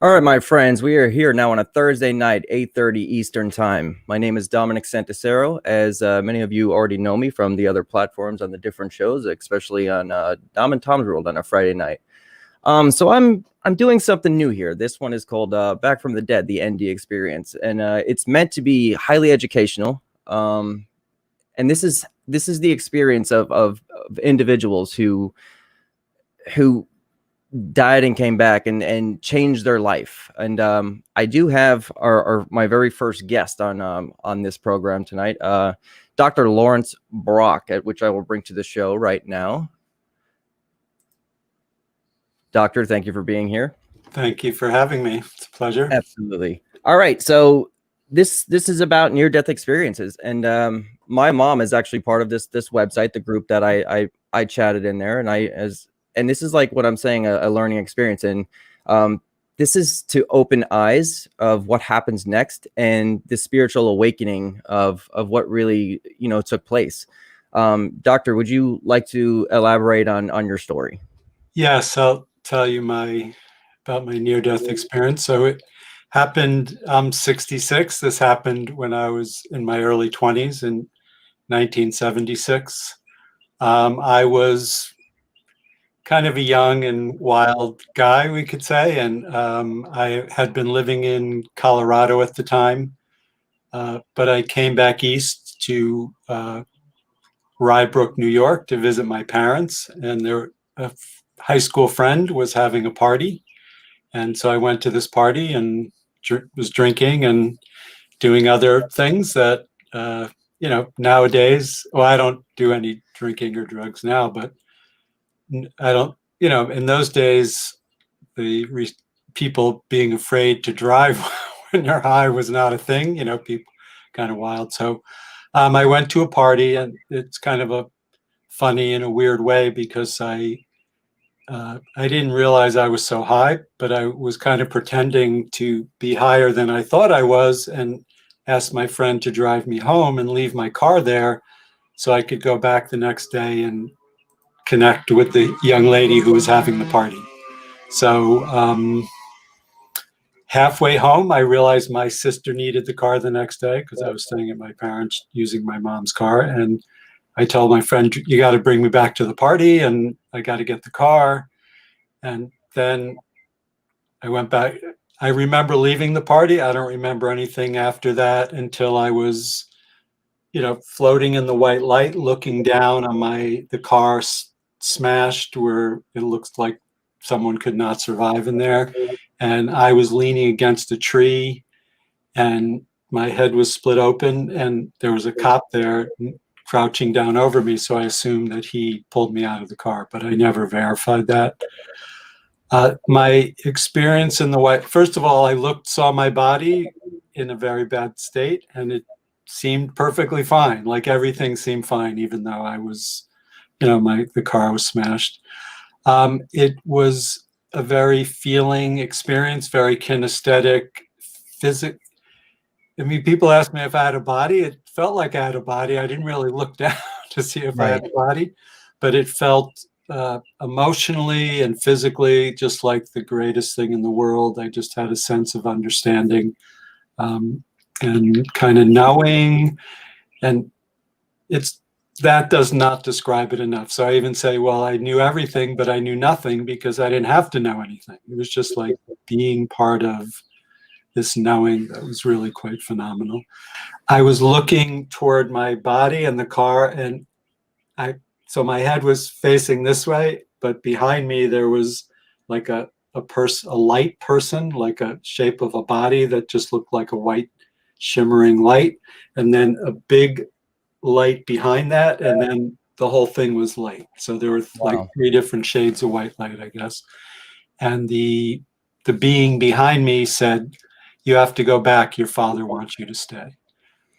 All right, my friends, we are here now on a Thursday night, 8:30 Eastern Time. My name is Dominic Santisero, as many of you already know me from the other platforms on the different shows, especially on Dom and Tom's World on a Friday night. So I'm doing something new here. This one is called Back from the Dead, the ND Experience, and it's meant to be highly educational. And this is the experience of individuals who died and came back and changed their life. And I do have my very first guest on this program tonight, Dr. Lawrence Brock, at which I will bring to the show right now. Doctor, thank you for being here. Thank you for having me. It's a pleasure. Absolutely. All right, so this is about near-death experiences, and my mom is actually part of this website, the group that I chatted in there, and this is like what I'm saying, a learning experience. And this is to open eyes of what happens next and the spiritual awakening of what really, took place. Doctor, would you like to elaborate on your story? Yes, I'll tell you about my near-death experience. So it happened, I'm 66. This happened when I was in my early 20s in 1976. I was kind of a young and wild guy, we could say, and I had been living in Colorado at the time, but I came back east to Rye Brook, New York, to visit my parents, and a high school friend was having a party, and so I went to this party and was drinking and doing other things that nowadays. Well, I don't do any drinking or drugs now, but I don't, in those days, people being afraid to drive when they're high was not a thing, people kind of wild. So I went to a party, and it's kind of funny in a weird way, because I didn't realize I was so high, but I was kind of pretending to be higher than I thought I was, and asked my friend to drive me home and leave my car there so I could go back the next day and connect with the young lady who was having the party. So halfway home, I realized my sister needed the car the next day, because I was staying at my parents using my mom's car. And I told my friend, you got to bring me back to the party, and I got to get the car. And then I went back. I remember leaving the party. I don't remember anything after that until I was, floating in the white light, looking down on the car smashed, where it looks like someone could not survive in there. And I was leaning against a tree, and my head was split open, and there was a cop there crouching down over me. So I assumed that he pulled me out of the car, but I never verified that. My experience in the white, first of all, I saw my body in a very bad state, and it seemed perfectly fine. Like everything seemed fine, even though I was, the car was smashed. It was a very feeling experience, very kinesthetic, physical. I mean, people ask me if I had a body. It felt like I had a body. I didn't really look down to see if I had a body, but it felt emotionally and physically just like the greatest thing in the world. I just had a sense of understanding and kind of knowing, and that does not describe it enough. So I even say, well, I knew everything, but I knew nothing, because I didn't have to know anything. It was just like being part of this knowing that was really quite phenomenal. I was looking toward my body and the car, and so my head was facing this way, but behind me there was like a light person, like a shape of a body that just looked like a white shimmering light, and then a big light behind that, and then the whole thing was light. So there were like 3 different shades of white light, I guess. And the being behind me said, "You have to go back. Your father wants you to stay."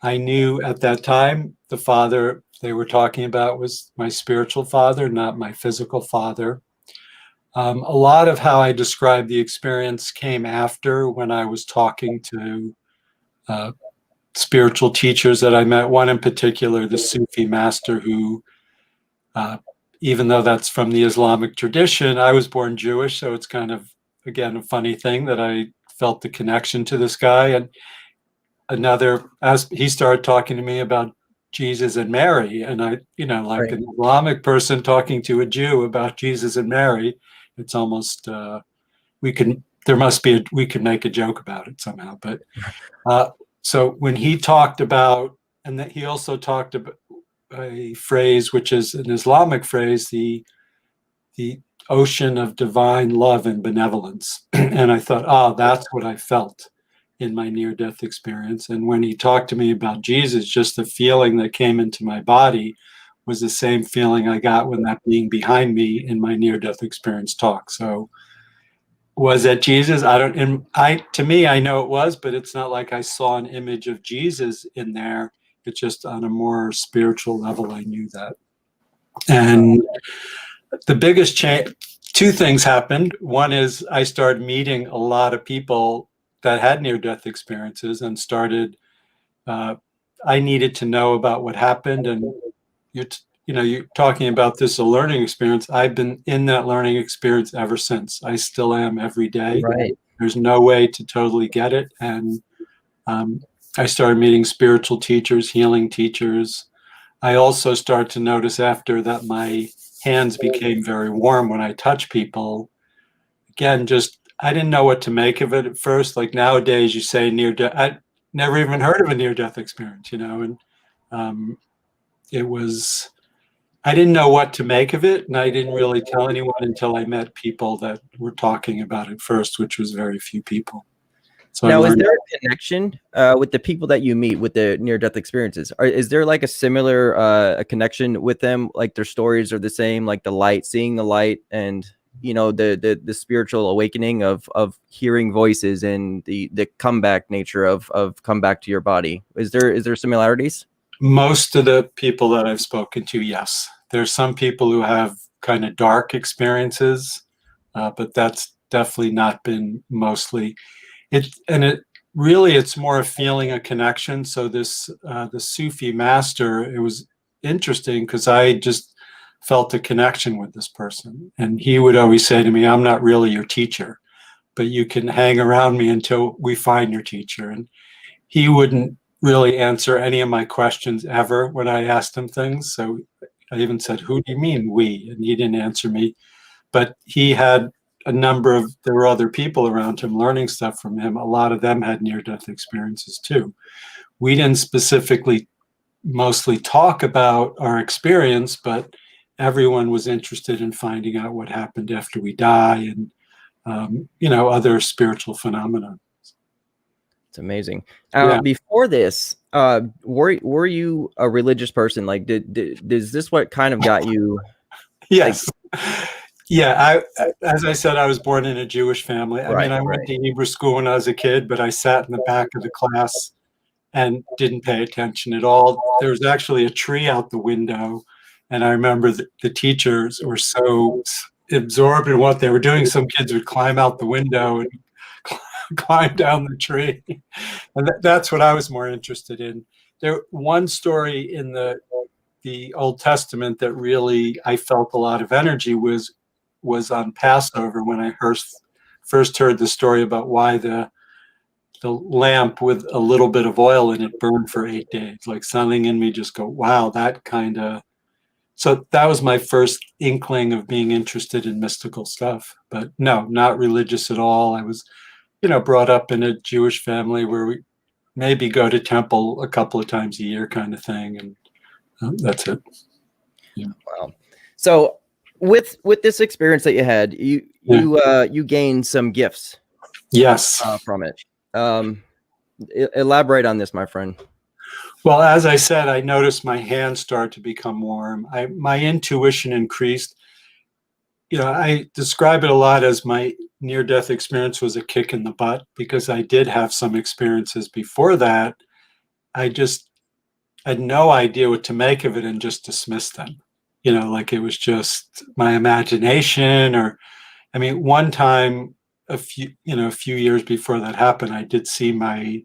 I knew at that time the father they were talking about was my spiritual father, not my physical father. A lot of how I described the experience came after, when I was talking to spiritual teachers that I met. One in particular, the Sufi master, who, even though that's from the Islamic tradition, I was born Jewish, so it's kind of again, a funny thing that I felt the connection to this guy. And as he started talking to me about Jesus and Mary, and I, like Right. an Islamic person talking to a Jew about Jesus and Mary, it's almost, we can make a joke about it somehow. But so when he talked about, and that he also talked about a phrase which is an Islamic phrase, the ocean of divine love and benevolence. And I thought, that's what I felt in my near-death experience. And when he talked to me about Jesus, just the feeling that came into my body was the same feeling I got when that being behind me in my near-death experience talked. So was that Jesus? To me, I know it was, but it's not like I saw an image of Jesus in there. It's just on a more spiritual level, I knew that. And the biggest change, two things happened. One is I started meeting a lot of people that had near-death experiences and started, I needed to know about what happened. And you're talking about this, a learning experience. I've been in that learning experience ever since. I still am every day. Right. There's no way to totally get it. And I started meeting spiritual teachers, healing teachers. I also started to notice after that my hands became very warm when I touch people. Again, just I didn't know what to make of it at first. Like nowadays, you say near death. I never even heard of a near death experience, and it was. I didn't know what to make of it, and I didn't really tell anyone until I met people that were talking about it first, which was very few people. So Now, is there a connection with the people that you meet with the near-death experiences? Is there like a similar a connection with them? Like their stories are the same, like the light, seeing the light, and the spiritual awakening of hearing voices and the comeback nature of come back to your body. Is there similarities? Most of the people that I've spoken to, yes. There's some people who have kind of dark experiences, but that's definitely not been mostly. It's more a feeling, a connection. So this the Sufi master, it was interesting because I just felt a connection with this person, and he would always say to me, "I'm not really your teacher, but you can hang around me until we find your teacher." And he wouldn't really answer any of my questions ever when I asked him things. So I even said, "Who do you mean we?" And he didn't answer me. But he had there were other people around him learning stuff from him. A lot of them had near-death experiences too. We didn't specifically mostly talk about our experience, but everyone was interested in finding out what happened after we die and, other spiritual phenomena. It's amazing. Yeah. Before this, were you a religious person? Like, is this what kind of got you? Yes. Yeah. As I said, I was born in a Jewish family. I mean, Right, I went to Hebrew school when I was a kid, but I sat in the back of the class and didn't pay attention at all. There was actually a tree out the window, and I remember the teachers were so absorbed in what they were doing. Some kids would climb out the window and climb down the tree, and that's what I was more interested in. One story in the Old Testament that really I felt a lot of energy was on Passover when I first heard the story about why the lamp with a little bit of oil in it burned for 8 days. Like something in me just go, wow, that kind of. So that was my first inkling of being interested in mystical stuff. But no, not religious at all. I was, brought up in a Jewish family where we maybe go to temple a couple of times a year kind of thing. And that's it. Yeah. Wow. So with this experience that you had, you gained some gifts. Yes. From it. Elaborate on this, my friend. Well, as I said, I noticed my hands start to become warm. My intuition increased. I describe it a lot as my near-death experience was a kick in the butt because I did have some experiences before that. I just had no idea what to make of it and just dismissed them. Like it was just my imagination I mean, one time a few years before that happened, I did see my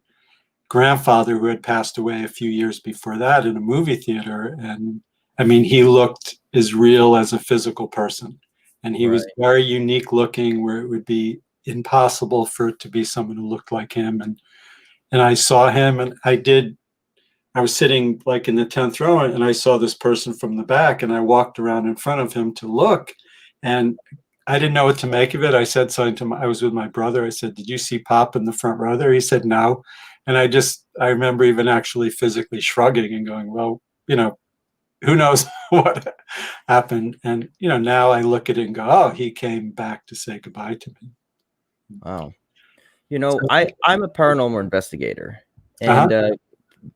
grandfather who had passed away a few years before that in a movie theater. And I mean, he looked as real as a physical person. And he was very unique looking where it would be impossible for it to be someone who looked like him. And I saw him, and I was sitting like in the 10th row, and I saw this person from the back, and I walked around in front of him to look, and I didn't know what to make of it. I said something to I was with my brother. I said, "Did you see Pop in the front row there?" He said, "No." And I remember even actually physically shrugging and going, well, who knows what happened. And, now I look at it and go, oh, he came back to say goodbye to me. Wow. So, I'm a paranormal investigator, uh-huh. and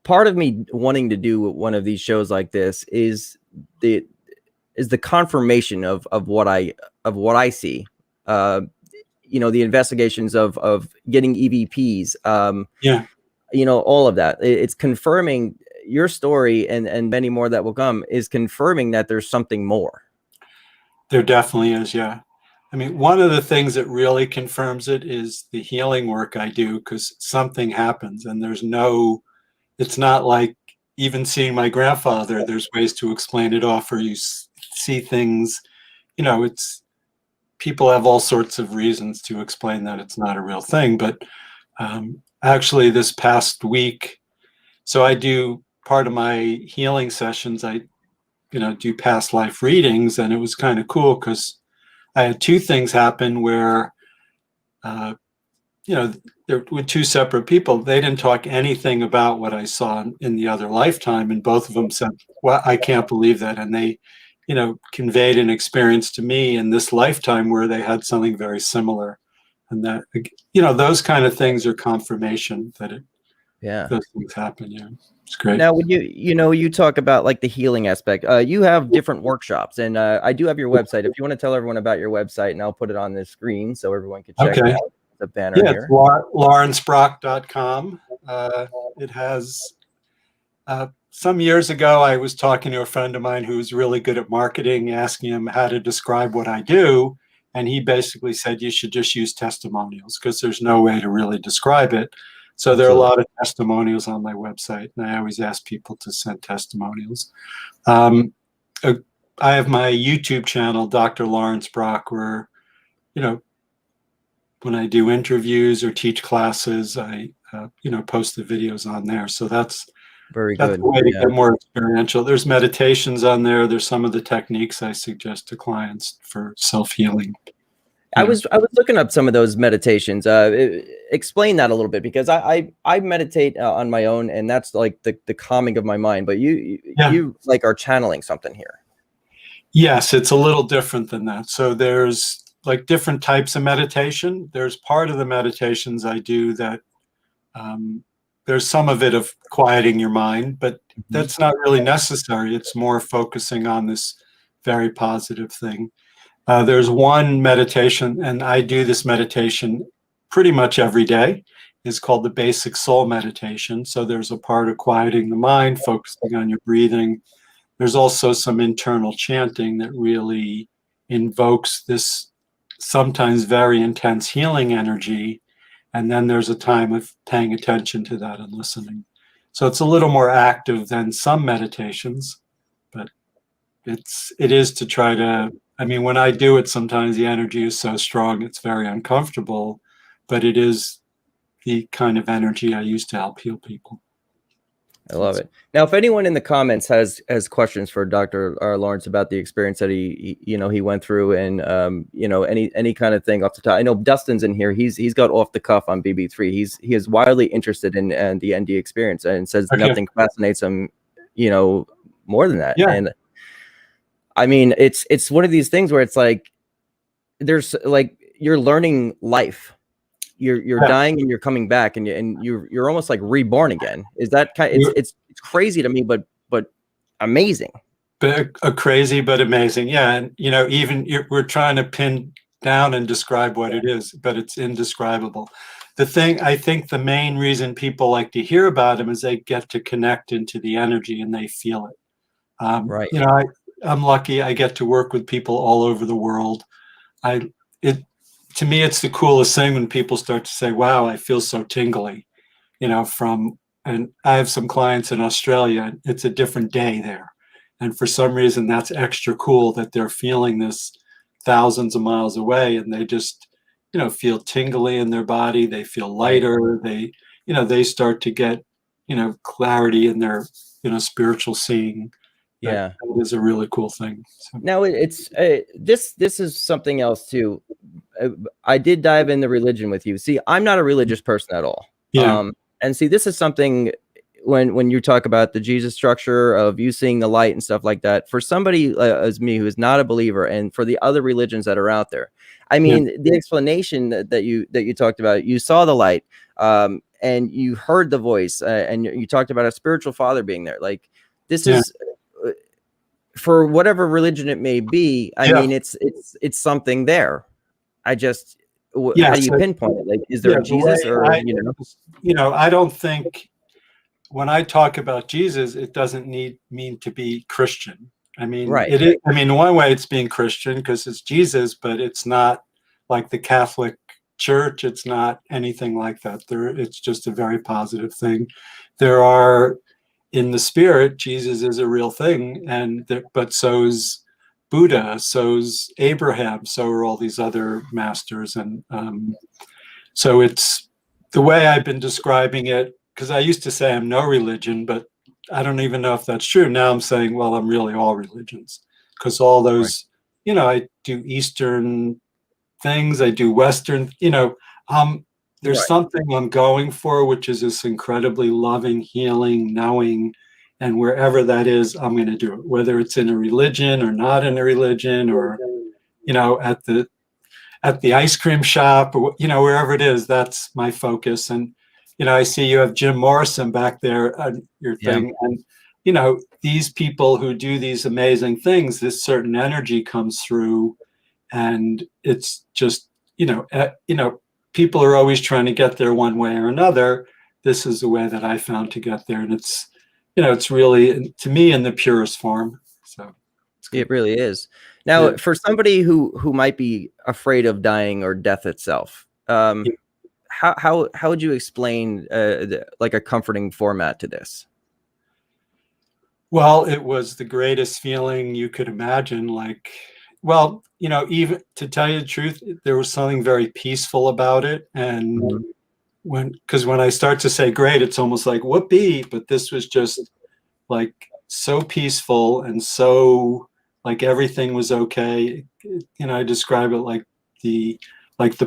part of me wanting to do one of these shows like this is the confirmation of what I see. The investigations of getting EVPs. Yeah, All of that. It's confirming your story, and many more that will come, is confirming that there's something more. there definitely is. Yeah. I mean, one of the things that really confirms it is the healing work I do, because something happens and it's not like even seeing my grandfather, there's ways to explain it off, or you see things, it's people have all sorts of reasons to explain that it's not a real thing. But actually, this past week, so I do part of my healing sessions, I do past life readings, and it was kind of cool because I had two things happen where uh, there were two separate people. They didn't talk anything about what I saw in the other lifetime, and both of them said, well, I can't believe that. And they conveyed an experience to me in this lifetime where they had something very similar. And that, those kind of things are confirmation that those things happen. Yeah, it's great. Now, when you talk about like the healing aspect, you have different workshops, and I do have your website. If you want to tell everyone about your website, and I'll put it on the screen so everyone can check it out. The banner here. It's lawrencebrock.com. It has some years ago, I was talking to a friend of mine who was really good at marketing, asking him how to describe what I do. And he basically said, you should just use testimonials because there's no way to really describe it. So there are a lot of testimonials on my website, and I always ask people to send testimonials. I have my YouTube channel, Dr. Lawrence Brock, where, when I do interviews or teach classes, I, post the videos on there. So that's very good. That's the way to get more experiential. There's meditations on there. There's some of the techniques I suggest to clients for self-healing. I was looking up some of those meditations. Explain that a little bit, because I meditate on my own, and that's like the calming of my mind. But you like are channeling something here. Yes, it's a little different than that. So there's like different types of meditation. There's part of the meditations I do that there's some of it of quieting your mind, but that's not really necessary. It's more focusing on this very positive thing. There's one meditation, and I do this meditation pretty much every day. It's called the Basic Soul Meditation. So there's a part of quieting the mind, focusing on your breathing. There's also some internal chanting that really invokes this sometimes very intense healing energy. And then there's a time of paying attention to that and listening. So it's a little more active than some meditations, but it is to try to, I mean, when I do it, sometimes the energy is so strong, it's very uncomfortable, but it is the kind of energy I use to help heal people. I love it. Now, if anyone in the comments has questions for Dr. Lawrence about the experience that he went through, and any kind of thing off the top, I know Dustin's in here. He's got off the cuff on BB3. He is wildly interested in the ND experience, and says nothing fascinates him, more than that. Yeah. And I mean, it's one of these things where it's like there's like you're learning life. You're dying and you're coming back, and you're almost like reborn again. Is that kind of, it's crazy to me, but amazing. Crazy but amazing. Yeah. And even we're trying to pin down and describe what it is, but it's indescribable. I think the main reason people like to hear about them is they get to connect into the energy and they feel it. Right. I'm lucky I get to work with people all over the world. To me, it's the coolest thing when people start to say, wow, I feel so tingly, and I have some clients in Australia, and it's a different day there. And for some reason, that's extra cool that they're feeling this thousands of miles away, and they just, feel tingly in their body. They feel Right. lighter. They start to get, clarity in their, spiritual seeing. Yeah. That is a really cool thing. So, Now it's this is something else too. Uh, I did dive into religion with you. See, I'm not a religious person at all. yeah, And see, this is something when you talk about the Jesus structure of you seeing the light and stuff like that. For somebody as me who is not a believer, and for the other religions that are out there, I yeah, mean, the explanation that you talked about, you saw the light, and you heard the voice, and you talked about a spiritual father being there. Like this yeah, is for whatever religion it may be. I yeah. mean, it's something there. I just, how do Yes, you pinpoint it? Like, is there yeah. a The way Jesus or, I, I don't think when I talk about Jesus, it doesn't mean to be Christian. I mean, Right, it is. I mean, in one way, it's being Christian because it's Jesus, but it's not like the Catholic Church. It's not anything like that. It's just a very positive thing. There are in the spirit, Jesus is a real thing, but so's Buddha, so's Abraham, so are all these other masters, and so it's the way I've been describing it, because I used to say I'm no religion, but I don't even know if that's true. Now I'm saying, well, I'm really all religions, because all right, those, I do Eastern things, I do Western, there's right. something I'm going for, which is this incredibly loving, healing, knowing, and wherever that is, I'm going to do it, whether it's in a religion or not in a religion, or, at the ice cream shop, or wherever it is. That's my focus. And I see you have Jim Morrison back there on your Yeah, thing, and these people who do these amazing things, this certain energy comes through, and it's just people are always trying to get there one way or another. This is the way that I found to get there, and it's really, to me, in the purest form. So it's good. it really is. Yeah. Now, for somebody who might be afraid of dying or death itself, how would you explain like a comforting format to this? Well, it was the greatest feeling you could imagine. Like, well, even to tell you the truth, there was something very peaceful about it. And Mhm. because when I start to say great, it's almost like whoopee, but this was just like so peaceful and so like everything was okay. I describe it like the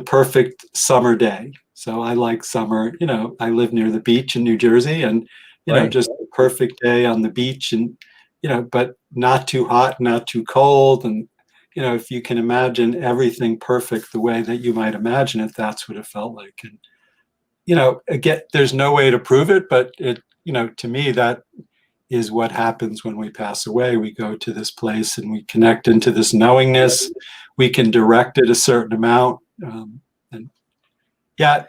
perfect summer day. So I like summer. I live near the beach in New Jersey, and Right, just a perfect day on the beach, and but not too hot, not too cold, and if you can imagine everything perfect the way that you might imagine it, that's what it felt like. And again, there's no way to prove it, but to me, that is what happens when we pass away. We go to this place and we connect into this knowingness. We can direct it a certain amount. And yeah,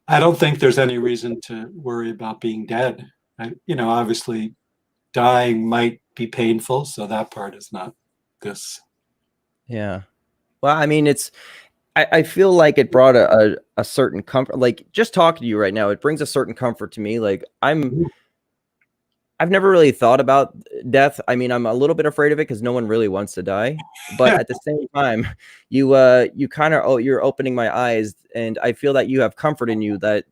I don't think there's any reason to worry about being dead. Obviously, dying might be painful, so that part is not this. yeah. Well, I mean, I feel like it brought a certain comfort. Like just talking to you right now, it brings a certain comfort to me. Like I've never really thought about death. I mean, I'm a little bit afraid of it because no one really wants to die. But at the same time, you kind of, you're opening my eyes, and I feel that you have comfort in you that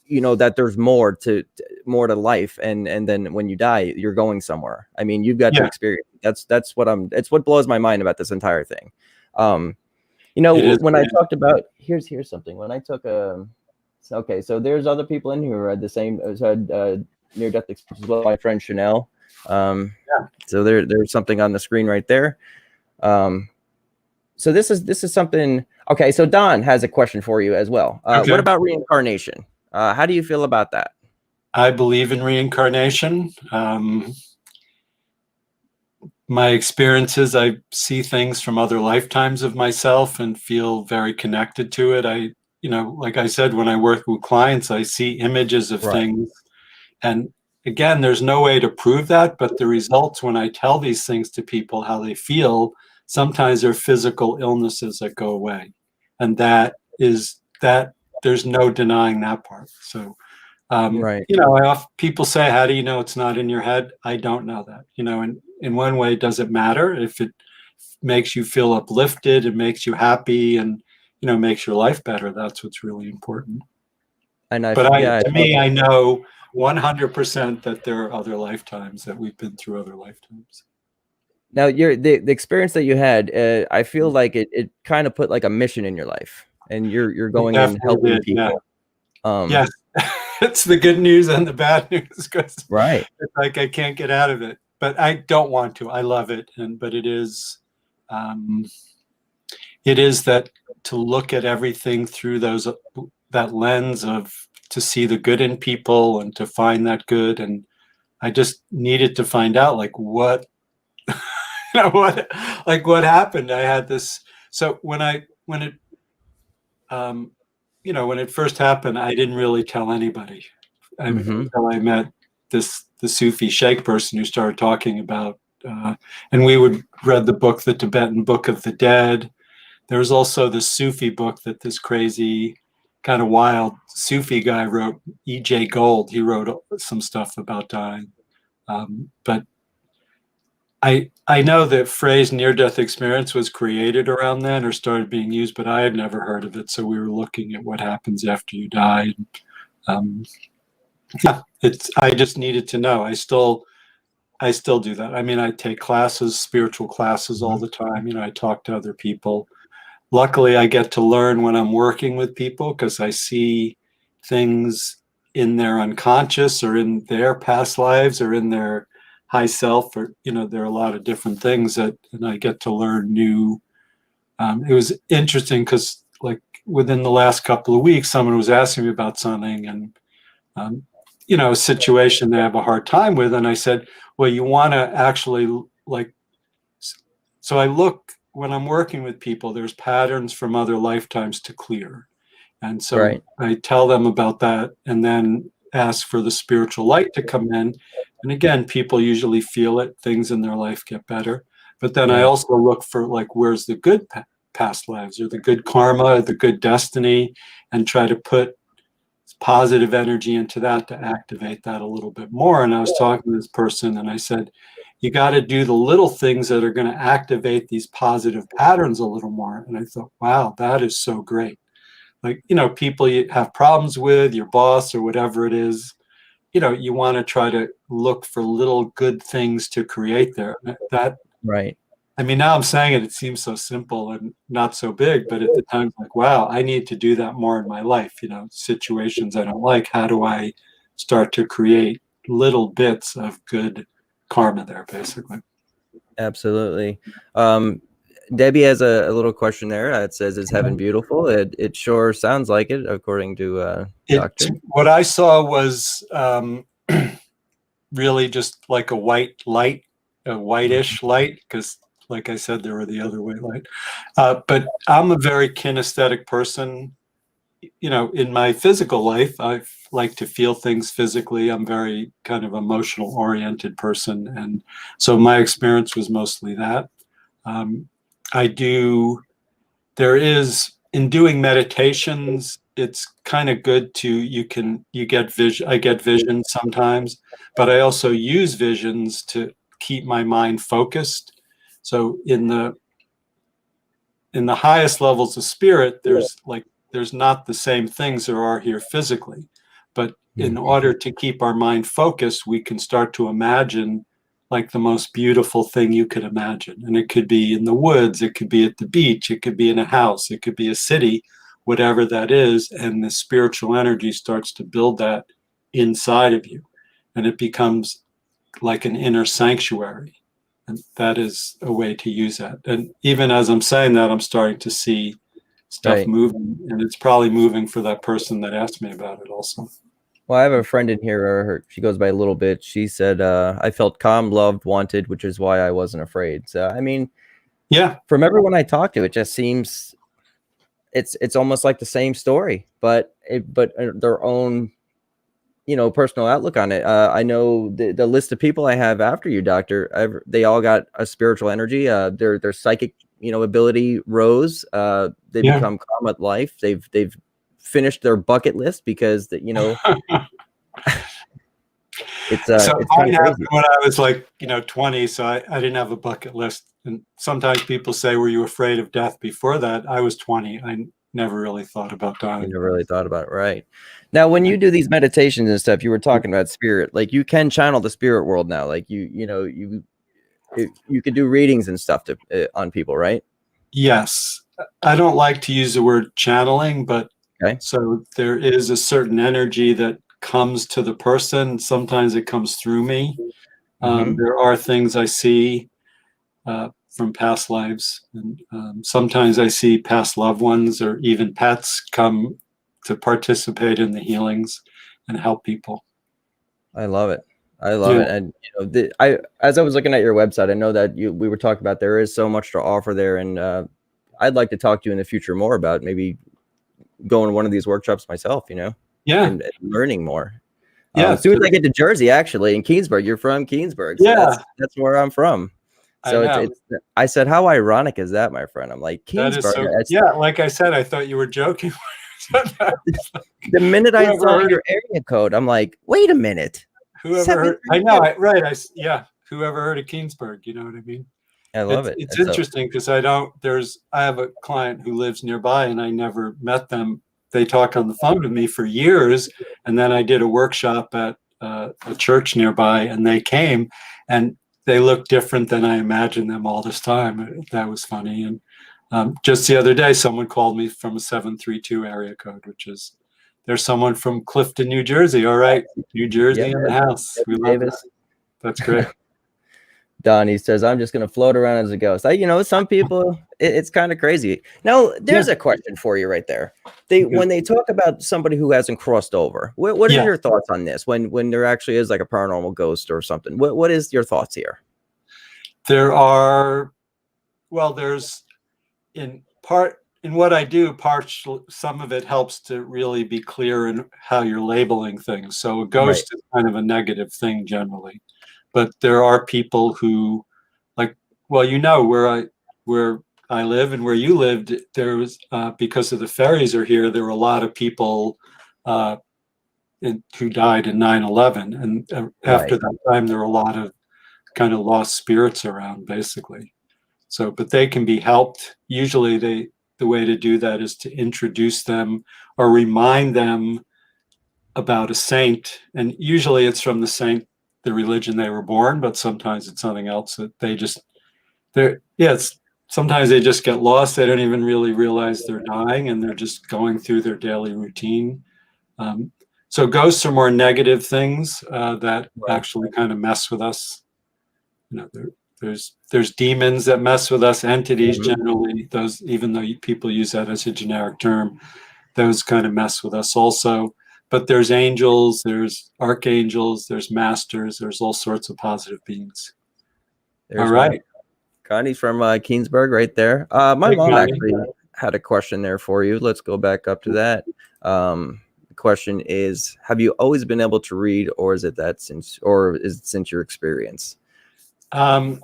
that there's more to life, and then when you die, you're going somewhere. I mean, you've got to Yeah, experience. It's what blows my mind about this entire thing. Um, it is. when I talked about here's something when I took okay, so there's other people in here who had the same as had near death experience as well. My friend Chanel. Yeah. So there's something on the screen right there. So this is something. Okay, so Don has a question for you as well. What Okay. about reincarnation? How do you feel about that? I believe in reincarnation. My experiences, I see things from other lifetimes of myself and feel very connected to it. Like I said, when I work with clients, I see images of Right. things. And again, there's no way to prove that, but the results when I tell these things to people, how they feel, sometimes they're physical illnesses that go away. And that there's no denying that part. So, Right. people say, how do you know it's not in your head? I don't know that, and in one way, does it matter if it makes you feel uplifted, it makes you happy, and makes your life better, that's what's really important. And But yeah, I to felt me, I know 100% that there are other lifetimes, that we've been through other lifetimes. now the experience that you had. I feel like it kind of put like a mission in your life, and you're It going and definitely helping did, yeah. people. Yes, it's the good news and the bad news, because Right, it's like I can't get out of it. But I don't want to. I love it, but um, it is that to look at everything through that lens of to see the good in people and to find that good. And I just needed to find out like what what what happened. I had this. So um, when it first happened, I didn't really tell anybody mm-hmm. until I met the Sufi Sheikh person who started talking about, and we would read the book, the Tibetan Book of the Dead. There was also the Sufi book that this crazy, kind of wild Sufi guy wrote, E.J. Gold. He wrote some stuff about dying. But I know the phrase near-death experience was created around then or started being used, but I had never heard of it. So we were looking at what happens after you die. Um, yeah, I just needed to know. I still do that. I mean, I take classes, spiritual classes all the time. I talk to other people. Luckily, I get to learn when I'm working with people because I see things in their unconscious or in their past lives or in their high self, or there are a lot of different things and I get to learn new. It was interesting because like within the last couple of weeks, someone was asking me about something, and um, a situation they have a hard time with, and I said, well, you want to actually like. So I look when I'm working with people, there's patterns from other lifetimes to clear. And so Right, I tell them about that and then ask for the spiritual light to come in. And again, people usually feel it, things in their life get better. But then I right, also look for like, where's the good past lives or the good karma, the good destiny, and try to put positive energy into that to activate that a little bit more. And I was talking to this person and I said, you got to do the little things that are going to activate these positive patterns a little more. And I thought, wow, that is so great. Like, people you have problems with, your boss or whatever it is, you want to try to look for little good things to create there. right. I mean, now I'm saying it seems so simple and not so big, but at the time, like, wow, I need to do that more in my life. Situations I don't like, how do I start to create little bits of good karma there, basically? Absolutely. Debbie has a little question there. It says, "Is heaven beautiful?" It sure sounds like it, according to Doctor. What I saw was really just like a white light, a whitish light, because like I said, there were the other white light. But I'm a very kinesthetic person. In my physical life, I like to feel things physically. I'm very kind of emotional oriented person. And so my experience was mostly that. Um, I do, there is, in doing meditations, it's kind of good to, you get vision. I get visions sometimes, but I also use visions to keep my mind focused. So in the highest levels of spirit, there's not the same things there are here physically. But in order to keep our mind focused, we can start to imagine like the most beautiful thing you could imagine. And it could be in the woods, it could be at the beach, it could be in a house, it could be a city, whatever that is. And the spiritual energy starts to build that inside of you. And it becomes like an inner sanctuary. And that is a way to use that. And even as I'm saying that, I'm starting to see stuff Right. moving, and it's probably moving for that person that asked me about it also. Well, I have a friend in here. She goes by a little bit. She said, "I felt calm, loved, wanted, which is why I wasn't afraid." So, I mean, Yeah. from everyone I talk to, it just seems it's almost like the same story, but their own personal outlook on it. I know the list of people I have after you, Doctor. They all got a spiritual energy. Their psychic ability rose. They Yeah. become calm at life. They've finished their bucket list because it's So it's kind mine of happened crazy. when I was like, 20. So I didn't have a bucket list. And sometimes people say, were you afraid of death before that? I was 20. I never really thought about You dying. never really thought about it, right? Now, when you do these meditations and stuff, you were talking about spirit. Like you can channel the spirit world now. Like you could do readings and stuff to on people, right? Yes. I don't like to use the word channeling, but Okay. so there is a certain energy that comes to the person. Sometimes it comes through me. Mm-hmm. There are things I see from past lives, and sometimes I see past loved ones or even pets come to participate in the healings and help people. I love it. I love Yeah, it. And as I was looking at your website, I know that we were talking about there is so much to offer there, and I'd like to talk to you in the future more about maybe going to one of these workshops myself, yeah, and learning more. yeah, As soon as I get to Jersey, actually, in Keensburg, you're from Keensburg, so yeah. that's where I'm from. I So know. it's. I said, how ironic is that, my friend? I'm like That is Keensburg. so. It's, Yeah, like I said, I thought you were joking when you said that. the minute I Whoever saw heard your of area code, I'm like, wait a minute, whoever heard? I know. 732. Right. Yeah. Whoever heard of Keensburg? You know what I mean? I love It's it. it's It's so interesting because I have a client who lives nearby and I never met them. They talk on the phone with me for years, and then I did a workshop at a church nearby, and they came, and they look different than I imagined them all this time. That was funny. And just the other day, someone called me from a 732 area code, which is there's someone from Clifton, New Jersey. All right, New Jersey yep. in the house. We love that. Davis. That's great. Donnie says, I'm just going to float around as a ghost. Some people, it's kind of crazy. Now, Yeah. there's a question for you right there. Okay. When they talk about somebody who hasn't crossed over, what are Yeah. your thoughts on this? When there actually is like a paranormal ghost or something, what is your thoughts here? There are, well, there's in what I do, some of it helps to really be clear in how you're labeling things. So a Right. ghost is kind of a negative thing generally, but there are people who, like, well, where I live and where you lived, there was because of the ferries are here, there were a lot of people uh, who died in 9/11, and after Right. that time, there were a lot of kind of lost spirits around, basically. So, but they can be helped. Usually, the way to do that is to introduce them or remind them about a saint, and usually it's from the saint, the religion they were born, but sometimes it's something else that it's sometimes they just get lost. They don't even really realize they're dying, and they're just going through their daily routine. Um, so ghosts are more negative things that Right. actually kind of mess with us. There's demons that mess with us, entities Mhm. generally. Those, even though people use that as a generic term, those kind of mess with us also. But there's angels, there's archangels, there's masters, there's all sorts of positive beings. All There's one. right. Connie's from Keensburg right there. My Hey, mom Connie. actually had a question there for you. Let's go back up to that. The question is, have you always been able to read, or is it since your experience? Um,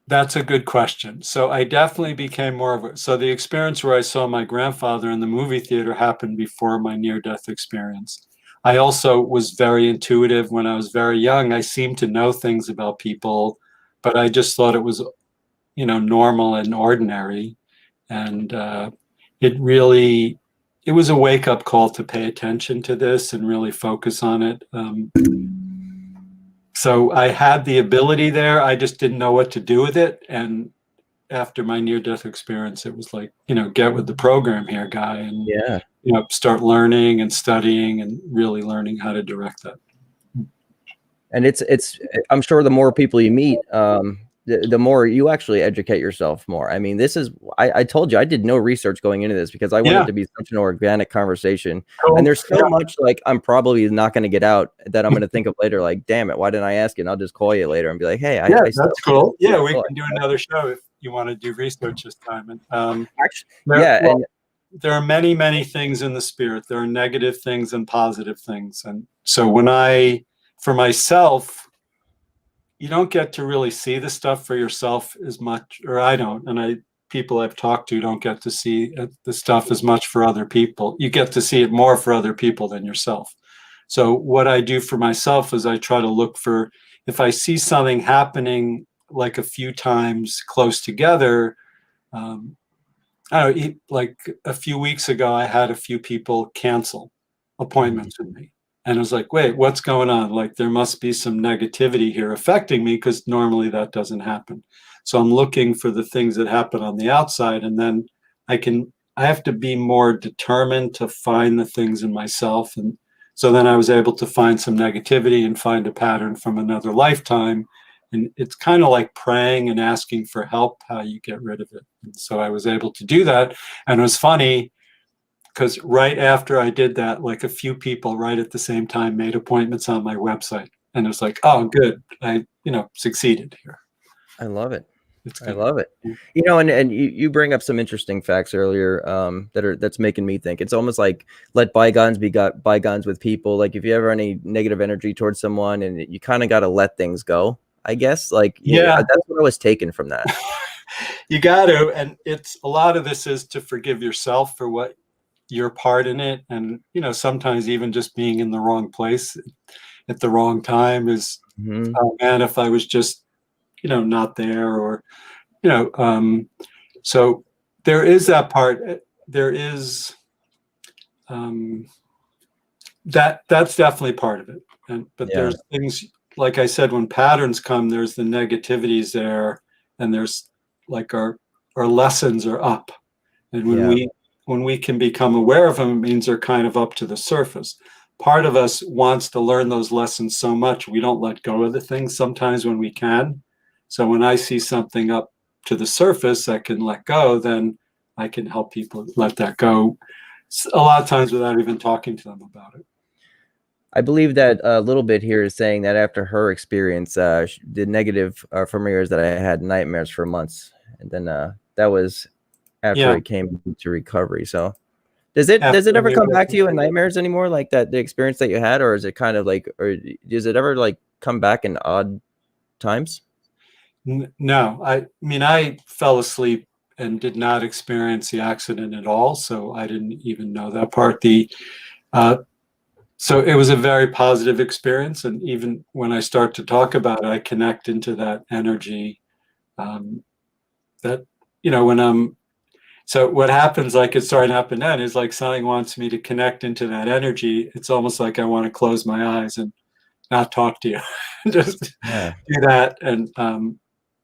That's a good question. So I definitely became more of a, so the experience where I saw my grandfather in the movie theater happened before my near-death experience. I also was very intuitive when I was very young. I seemed to know things about people, but I just thought it was, normal and ordinary. And it was a wake-up call to pay attention to this and really focus on it. So I had the ability there. I just didn't know what to do with it. And after my near-death experience, it was like, get with the program here, guy, and Yeah. start learning and studying and really learning how to direct that. And I'm sure the more people you meet, the more you actually educate yourself more. I mean, I told you I did no research going into this because I wanted Yeah. it to be such an organic conversation. Cool. And there's so Yeah. much like I'm probably not going to get out that I'm going to think of later. Like, damn it, why didn't I ask you? And I'll just call you later and be like, hey, I still That's cool. Yeah, we thought. can do another show if you want to do research this time. And Actually, yeah, well, and there are many, many things in the spirit. There are negative things and positive things. And so for myself, you don't get to really see the stuff for yourself as much, or I don't, and people I've talked to don't get to see the stuff as much for other people. You get to see it more for other people than yourself. So what I do for myself is I try to look for, if I see something happening like a few times close together, I don't know, like a few weeks ago, I had a few people cancel Mhm. appointments with me. And I was like, wait, what's going on? Like, there must be some negativity here affecting me because normally that doesn't happen. So I'm looking for the things that happen on the outside. And then I have to be more determined to find the things in myself. And so then I was able to find some negativity and find a pattern from another lifetime. And it's kind of like praying and asking for help, how you get rid of it. And so I was able to do that. And it was funny because right after I did that, like a few people right at the same time made appointments on my website. And it was like, oh, good. I, succeeded here. I love it. It's I good. love it. And you bring up some interesting facts earlier that's making me think. It's almost like let bygones be got bygones with people. Like if you ever any negative energy towards someone, and you kind of got to let things go. I guess Yeah, that's what I was taken from that. you got to. And it's a lot of this is to forgive yourself for what your part in it. And, sometimes even just being in the wrong place at the wrong time is, Hmm. oh man, if I was just, not there or, you know, so there is that part. There is um, that's definitely part of it. But Yeah. there's things like I said, when patterns come, there's the negativities there, and there's like our lessons are up, and Yeah. when we can become aware of them, it means they're kind of up to the surface. Part of us wants to learn those lessons so much we don't let go of the things sometimes when we can. So when I see something up to the surface that can let go, then I can help people let that go a lot of times without even talking to them about it. I believe that a little bit here is saying that after her experience, the negative from her is that I had nightmares for months, and then that was after Yeah. it came to recovery. So does it After ever we come back to you in nightmares anymore, like that the experience that you had, or is it kind of like, or does it ever like come back in odd times? No, I mean, I fell asleep and did not experience the accident at all, so I didn't even know that part. Uh, so it was a very positive experience, and even when I start to talk about it, I connect into that energy. Um, that when I'm so what happens, like it's starting to happen then, is like something wants me to connect into that energy. It's almost like I want to close my eyes and not talk to you, just Yeah. do that, and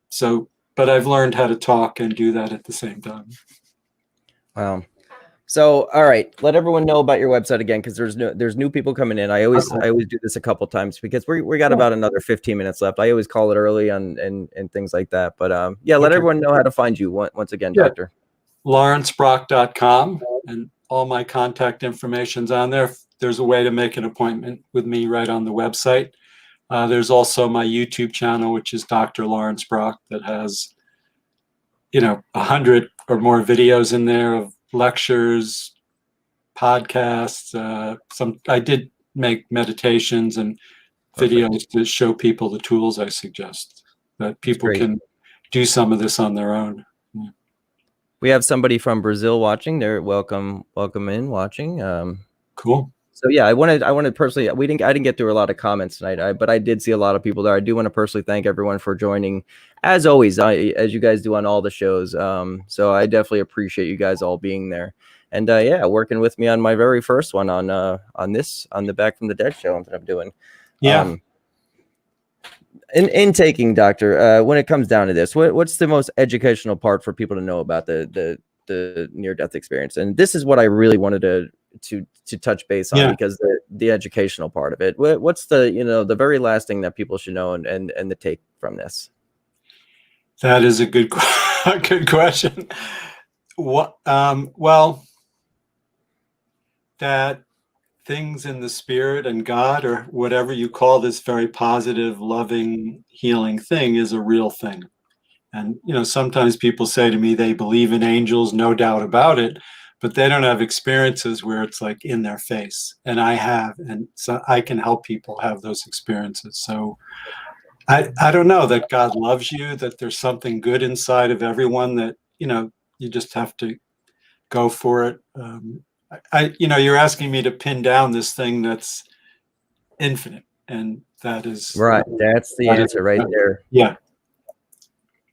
so, but I've learned how to talk and do that at the same time. Wow. So, all right, let everyone know about your website again, because there's new people coming in. Okay. I always do this a couple times because we got Yeah. about another 15 minutes left. I always call it early and things like that. But yeah, let Okay. everyone know how to find you once again, Yeah. doctor. LawrenceBrock.com, and all my contact information's on there. There's a way to make an appointment with me right on the website. There's also my YouTube channel, which is Dr. Lawrence Brock, that has 100 or more videos in there of lectures, podcasts. Some I did make meditations and Perfect. videos to show people the tools I suggest, that That's people great. can do some of this on their own. Yeah. We have somebody from Brazil watching. They're welcome in watching. Cool. So yeah, I wanted personally. I didn't get through a lot of comments tonight, but I did see a lot of people there. I do want to personally thank everyone for joining, as always, as you guys do on all the shows. So I definitely appreciate you guys all being there, and yeah, working with me on my very first one on the Back from the Dead show that I'm doing. Yeah. In taking, doctor, when it comes down to this, what's the most educational part for people to know about the near death experience? And this is what I really wanted to touch base on, Yeah. because the educational part of it. What's the very last thing that people should know and the take from this? That is a good, good question. What? Well, that things in the spirit and God, or whatever you call this very positive, loving, healing thing, is a real thing. And sometimes people say to me they believe in angels, no doubt about it, but they don't have experiences where it's like in their face. And I have, and so I can help people have those experiences. So I don't know, that God loves you, that there's something good inside of everyone, that you just have to go for it. You're asking me to pin down this thing that's infinite, and that is Right, that's the that is answer right there. yeah.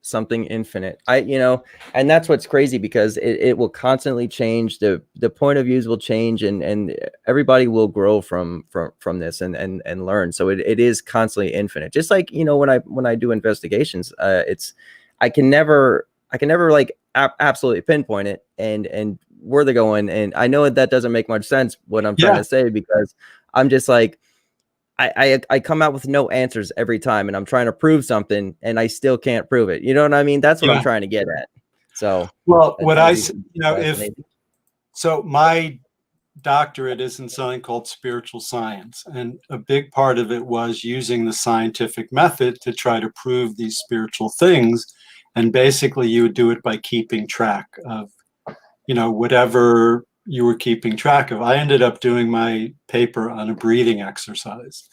something infinite. And that's what's crazy, because it will constantly change. The point of views will change, and everybody will grow from this and learn. So it is constantly infinite. Just like, when I do investigations, I can never like absolutely pinpoint it and where they're going. And I know that doesn't make much sense what I'm trying to say, because I'm just like, I come out with no answers every time, and I'm trying to prove something and I still can't prove it. You know what I mean? That's what I'm trying to get at. So, well, so my doctorate is in something called spiritual science, and a big part of it was using the scientific method to try to prove these spiritual things. And basically you would do it by keeping track of, whatever you were keeping track of. I ended up doing my paper on a breathing exercise,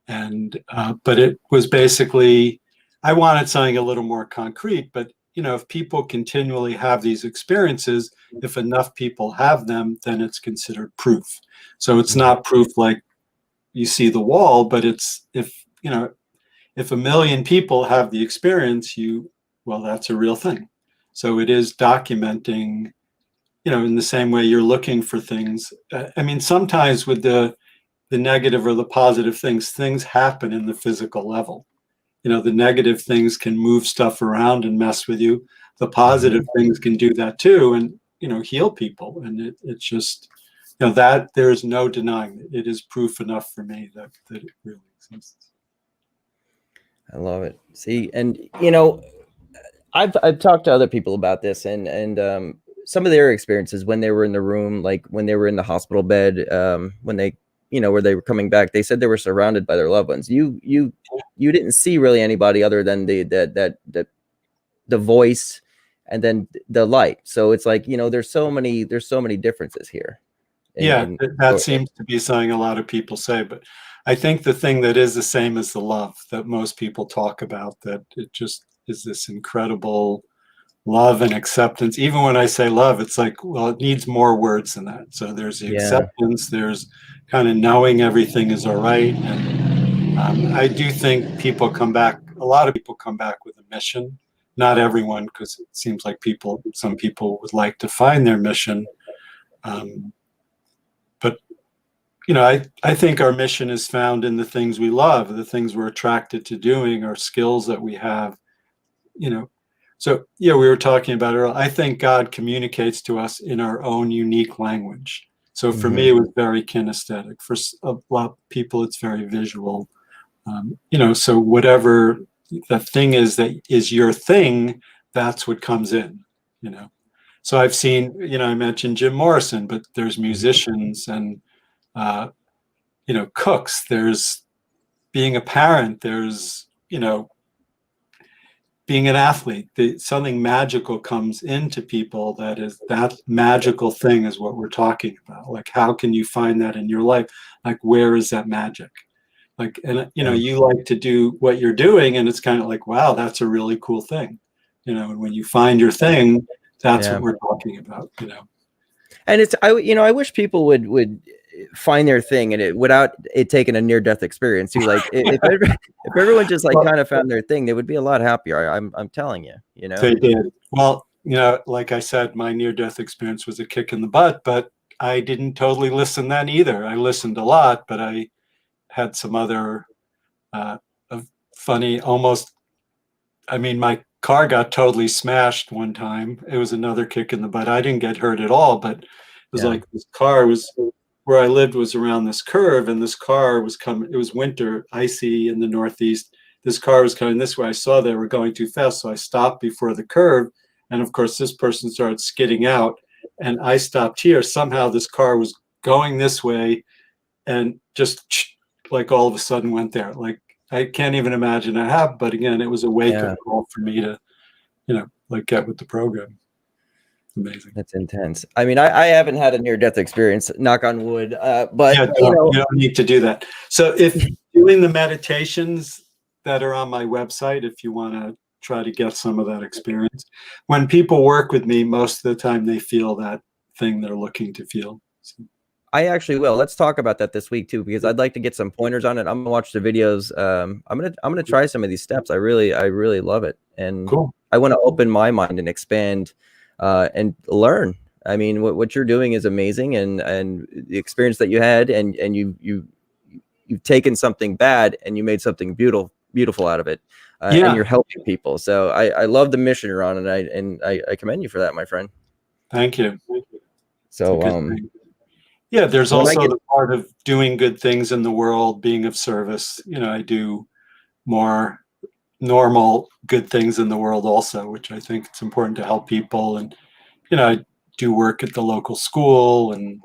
and but it was basically, I wanted something a little more concrete. But if people continually have these experiences, if enough people have them, then it's considered proof. So it's not proof like you see the wall, but it's if a million people have the experience, well, that's a real thing. So it is documenting, in the same way you're looking for things. I mean, sometimes with the negative or the positive things happen in the physical level. The negative things can move stuff around and mess with you. The positive things can do that too, and heal people. And it's just, that there's no denying it. It is proof enough for me that it really exists. I love it. See, and I've talked to other people about this, and some of their experiences when they were in the room, like when they were in the hospital bed, when they, where they were coming back, they said they were surrounded by their loved ones. You didn't see really anybody other than the voice and then the light. So it's like, there's so many differences here. That seems to be something a lot of people say, but I think the thing that is the same is the love that most people talk about, that it just is this incredible love and acceptance. Even when I say love, it's like, well, it needs more words than that. So there's the acceptance, there's kind of knowing everything is all right. And I do think a lot of people come back with a mission. Not everyone, because it seems like some people would like to find their mission. But I think our mission is found in the things we love, the things we're attracted to doing, our skills that we have. So we were talking about it earlier. I think God communicates to us in our own unique language. So for me, it was very kinesthetic. For a lot of people, it's very visual. So whatever the thing is that is your thing, that's what comes in. So I've seen, I mentioned Jim Morrison, but there's musicians and cooks. There's being a parent. There's being an athlete. Something magical comes into people. That magical thing is what we're talking about. Like, how can you find that in your life? Like, where is that magic? Like, and you like to do what you're doing, and it's kind of like, wow, that's a really cool thing. And when you find your thing, that's what we're talking about. And it's, I wish people would find their thing, and without it taking a near-death experience too. Like if everyone just like kind of found their thing, they would be a lot happier. I'm telling you, They did. Well, like I said, my near-death experience was a kick in the butt, but I didn't totally listen then either. I listened a lot, but I had some other funny, almost, my car got totally smashed one time. It was another kick in the butt. I didn't get hurt at all, but it was like this car was, where I lived was around this curve, and this car was coming. It was winter, icy in the Northeast. This car was coming this way. I saw they were going too fast, so I stopped before the curve. And of course, this person started skidding out, and I stopped here. Somehow this car was going this way, and just like all of a sudden went there. Like, I can't even imagine it happened. But again, it was a wake-up call for me to, get with the program. Amazing. That's intense. I haven't had a near-death experience, knock on wood, but you don't need to do that. So if doing the meditations that are on my website, if you want to try to get some of that experience, when people work with me, most of the time they feel that thing they're looking to feel. So. I actually will. Let's talk about that this week too, because I'd like to get some pointers on it. I'm gonna watch the videos. I'm gonna try some of these steps. I really love it. And cool. I want to open my mind and expand and learn. I mean, what you're doing is amazing, and the experience that you had, and you've taken something bad and you made something beautiful out of it, and Yeah. you're helping people. So I love the mission you're on, and I commend you for that, my friend. Thank you. It's a So good thing. Yeah, there's when I also get the part of doing good things in the world, being of service. I do more normal good things in the world also, which I think it's important to help people. And, I do work at the local school and,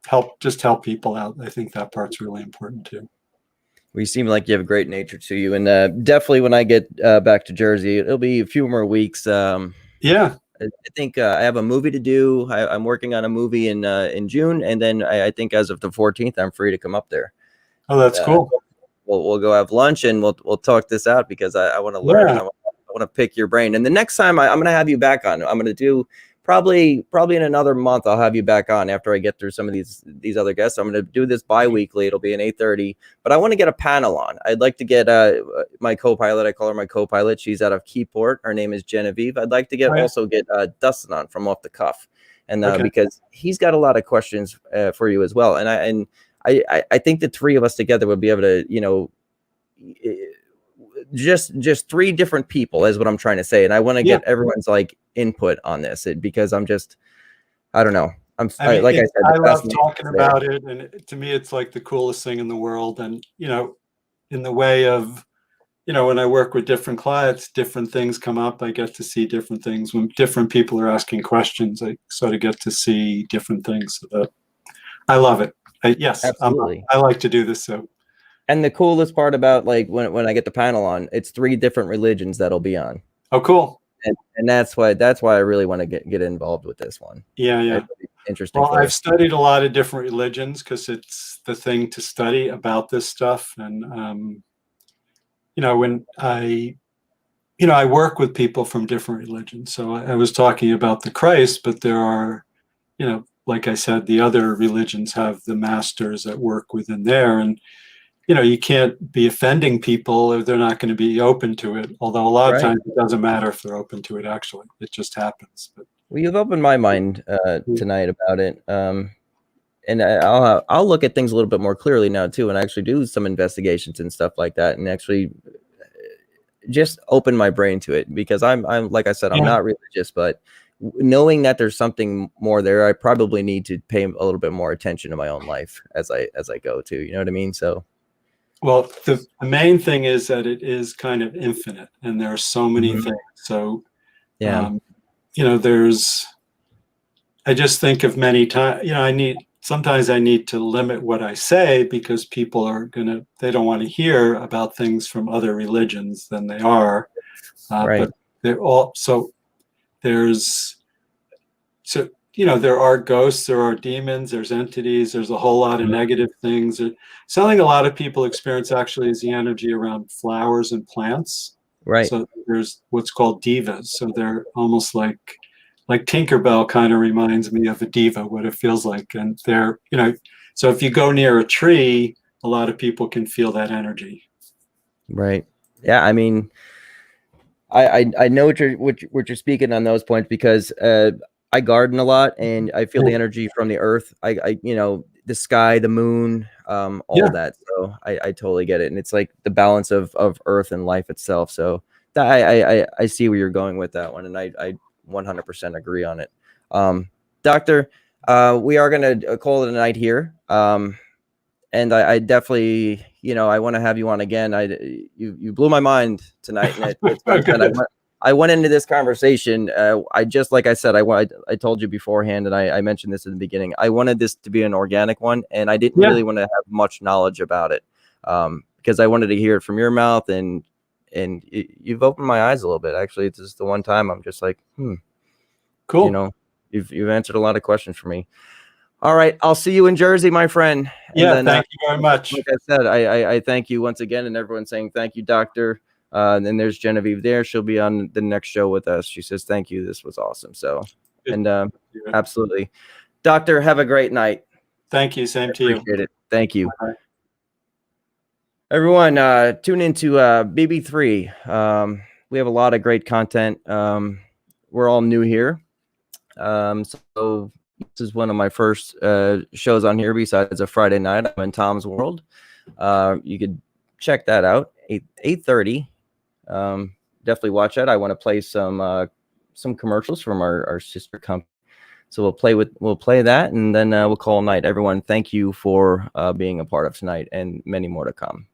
help people out. I think that part's really important too. We seem like you have a great nature to you, and definitely when I get back to Jersey, it'll be a few more weeks. Yeah. I think I have a movie to do. I'm working on a movie in June, and then I think as of the 14th, I'm free to come up there. Oh, that's cool. We'll go have lunch and we'll talk this out because I want to learn and Yeah. I want to pick your brain. And the next time I'm going to have you back on. I'm going to do probably in another month. I'll have you back on after I get through some of these other guests. I'm going to do this bi-weekly. It'll be an 8:30. But I want to get a panel on. I'd like to get my co-pilot. I call her my co-pilot. She's out of Keyport. Her name is Genevieve. I'd like to get Dustin on from Off the Cuff, and because he's got a lot of questions for you as well. And I think the three of us together would be able to, just three different people is what I'm trying to say. And I want to get everyone's like input on this because I don't know. I mean, like I said, I love talking about it. And to me, it's like the coolest thing in the world. And, in the way of, when I work with different clients, different things come up. I get to see different things. When different people are asking questions, I sort of get to see different things. So I love it. Yes, absolutely. I like to do this. So, and the coolest part about like when I get the panel on, it's three different religions that'll be on. Oh, cool. And that's why I really want to get involved with this one. Yeah. Interesting. Well, I've studied a lot of different religions because it's the thing to study about this stuff. And, when I work with people from different religions. So I was talking about the Christ, but there are, like I said, the other religions have the masters that work within there. And, you can't be offending people if they're not going to be open to it. Although a lot of times it doesn't matter if they're open to it, actually. It just happens. But, well, you've opened my mind tonight about it. And I'll look at things a little bit more clearly now too, and actually do some investigations and stuff like that, and actually just open my brain to it because I'm like I said, I'm not religious, but knowing that there's something more there, I probably need to pay a little bit more attention to my own life as I go to. You know what I mean? So. Well, the main thing is that it is kind of infinite, and there are so many things. So, I just think of many times. Sometimes I need to limit what I say because people they don't want to hear about things from other religions than they are. But they're all there are ghosts, there are demons, there's entities, there's a whole lot of negative things. Something a lot of people experience actually is the energy around flowers and plants. Right. So there's what's called divas. So they're almost like Tinkerbell kind of reminds me of a diva, what it feels like. And they're, so if you go near a tree, a lot of people can feel that energy. Right. Yeah. I mean, I know what you're speaking on those points because I garden a lot and I feel the energy from the earth. I the sky, the moon, all of that. So I totally get it. And it's like the balance of earth and life itself. So that I see where you're going with that one. And I 100% agree on it. Doctor, we are going to call it a night here. And I definitely, I want to have you on again. You blew my mind tonight, and it's fun. I went into this conversation. Like I said, I told you beforehand, and I mentioned this in the beginning. I wanted this to be an organic one, and I didn't really want to have much knowledge about it, because I wanted to hear it from your mouth, and you've opened my eyes a little bit. Actually, it's just the one time I'm just like, cool. You've answered a lot of questions for me. All right, I'll see you in Jersey, my friend. And then, thank you very much. Like I said, I thank you once again, and everyone's saying thank you, Doctor. And then there's Genevieve there. She'll be on the next show with us. She says thank you. This was awesome. So, and absolutely, Doctor. Have a great night. Thank you. Same to you. Appreciate it. Thank you. Bye. Everyone, tune into BB3. we have a lot of great content. We're all new here. So this is one of my first shows on here besides a Friday night. I'm in Tom's World. You could check that out, 8:30. Definitely watch that. I want to play some commercials from our sister company. So we'll play that, and then we'll call a night. Everyone, thank you for being a part of tonight, and many more to come.